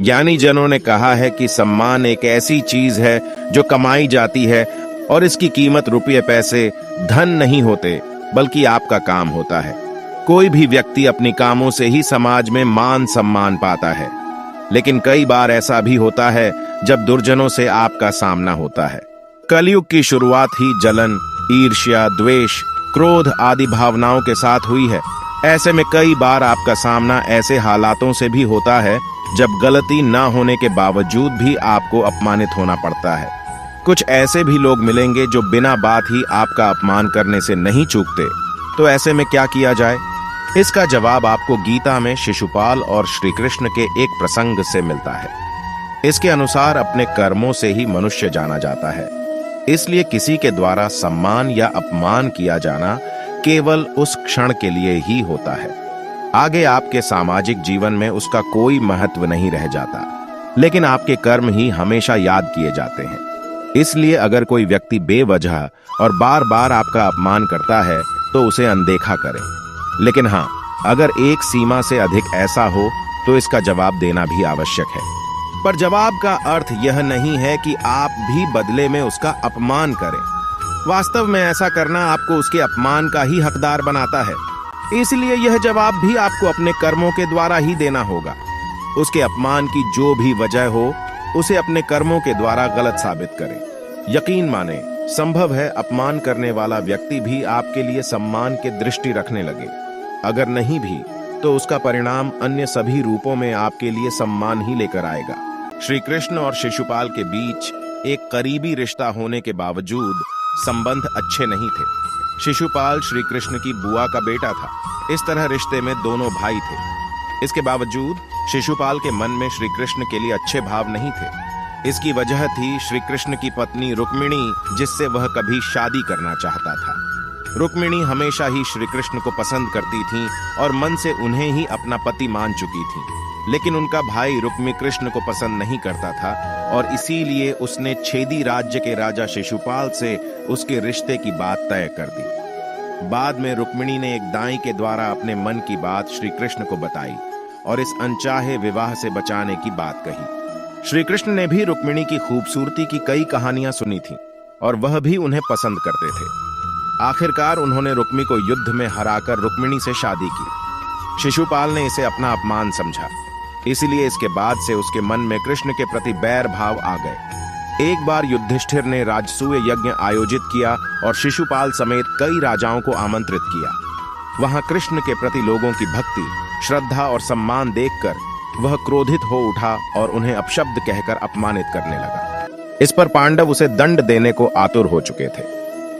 ज्ञानी जनों ने कहा है कि सम्मान एक ऐसी चीज है जो कमाई जाती है और इसकी कीमत रुपये पैसे धन नहीं होते बल्कि आपका काम होता है। कोई भी व्यक्ति अपनी कामों से ही समाज में मान सम्मान पाता है, लेकिन कई बार ऐसा भी होता है जब दुर्जनों से आपका सामना होता है। कलयुग की शुरुआत ही जलन, ईर्ष्या, द्वेष, क्रोध आदि भावनाओं के साथ हुई है। ऐसे में कई बार आपका सामना ऐसे हालातों से भी होता है जब गलती न होने के बावजूद भी आपको अपमानित होना पड़ता है। कुछ ऐसे भी लोग मिलेंगे जो बिना बात ही आपका अपमान करने से नहीं चूकते। तो ऐसे में क्या किया जाए? इसका जवाब आपको गीता में शिशुपाल और श्री कृष्ण के एक प्रसंग से मिलता है। इसके अनुसार अपने कर्मों से ही मनुष्य जाना जाता है, इसलिए किसी के द्वारा सम्मान या अपमान किया जाना केवल उस क्षण के लिए ही होता है। आगे आपके सामाजिक जीवन में उसका कोई महत्व नहीं रह जाता, लेकिन आपके कर्म ही हमेशा याद किए जाते हैं। इसलिए अगर कोई व्यक्ति बेवजह और बार बार आपका अपमान करता है तो उसे अनदेखा करें। लेकिन हाँ, अगर एक सीमा से अधिक ऐसा हो तो इसका जवाब देना भी आवश्यक है। पर जवाब का अर्थ यह नहीं है कि आप भी बदले में उसका अपमान करें। वास्तव में ऐसा करना आपको उसके अपमान का ही हकदार बनाता है। इसलिए यह जवाब भी आपको अपने कर्मों के द्वारा ही देना होगा। उसके अपमान की जो भी वजह हो, उसे अपने कर्मों के द्वारा गलत साबित करें। यकीन माने, संभव है अपमान करने वाला व्यक्ति भी आपके लिए सम्मान की दृष्टि रखने लगे। अगर नहीं भी, तो उसका परिणाम अन्य सभी रूपों में आपके लिए सम्मान ही लेकर आएगा। श्री कृष्ण और शिशुपाल के बीच एक करीबी रिश्ता होने के बावजूद संबंध अच्छे नहीं थे। शिशुपाल श्री कृष्ण की बुआ का बेटा था। इस तरह रिश्ते में दोनों भाई थे। इसके बावजूद शिशुपाल के मन में श्री कृष्ण के लिए अच्छे भाव नहीं थे। इसकी वजह थी श्री कृष्ण की पत्नी रुक्मिणी, जिससे वह कभी शादी करना चाहता था। रुक्मिणी हमेशा ही श्री कृष्ण को पसंद करती थीं और मन से उन्हें ही अपना पति मान चुकी थीं। लेकिन उनका भाई रुक्मी कृष्ण को पसंद नहीं करता था और इसीलिए उसने छेदी राज्य के राजा शिशुपाल से उसके रिश्ते की बात तय कर दी। बाद में रुक्मिणी ने एक दाई के द्वारा अपने मन की बात श्री कृष्ण को बताई और इस अनचाहे विवाह से बचाने की बात कही। श्री कृष्ण ने भी रुक्मिणी की खूबसूरती की कई कहानियां सुनी थीं और वह भी उन्हें पसंद करते थे। आखिरकार उन्होंने रुक्मी को युद्ध में हराकर रुक्मिणी से शादी की। शिशुपाल ने इसे अपना अपमान समझा, इसलिए इसके बाद से उसके मन में कृष्ण के प्रति बैर भाव आ गए। एक बार युधिष्ठिर ने राजसूय यज्ञ आयोजित किया और शिशुपाल समेत कई राजाओं को आमंत्रित किया। वहां कृष्ण के प्रति लोगों की भक्ति, श्रद्धा और सम्मान देखकर वह क्रोधित हो उठा और उन्हें अपशब्द कहकर अपमानित करने लगा। इस पर पांडव उसे दंड देने को आतुर हो चुके थे।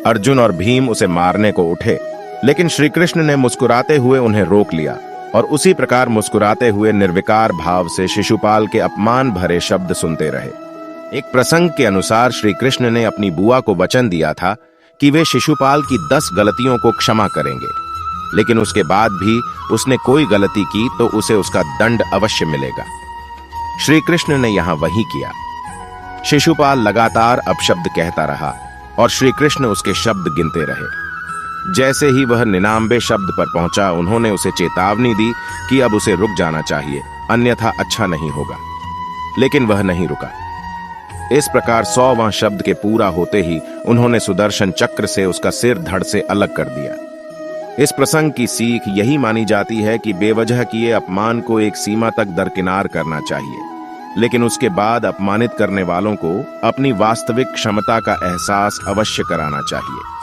अर्जुन और भीम उसे मारने को उठे, लेकिन श्री कृष्ण ने मुस्कुराते हुए उन्हें रोक लिया और उसी प्रकार मुस्कुराते हुए निर्विकार भाव से शिशुपाल के अपमान भरे शब्द सुनते रहे। एक प्रसंग के अनुसार श्री कृष्ण ने अपनी बुआ को वचन दिया था कि वे शिशुपाल की 10 गलतियों को क्षमा करेंगे, लेकिन उसके बाद भी उसने कोई गलती की तो उसे उसका दंड अवश्य मिलेगा। श्री कृष्ण ने यहां वही किया। शिशुपाल लगातार अपशब्द कहता रहा और श्री कृष्ण उसके शब्द गिनते रहे। जैसे ही वह 99 शब्द पर पहुंचा, उन्होंने उसे चेतावनी दी कि अब उसे रुक जाना चाहिए, अन्यथा अच्छा नहीं होगा। लेकिन वह नहीं रुका। इस प्रकार 100वां शब्द के पूरा होते ही उन्होंने सुदर्शन चक्र से उसका सिर धड़ से अलग कर दिया। इस प्रसंग की सीख यही मानी जाती है कि बेवजह किए अपमान को एक सीमा तक दरकिनार करना चाहिए, लेकिन उसके बाद अपमानित करने वालों को अपनी वास्तविक क्षमता का एहसास अवश्य कराना चाहिए।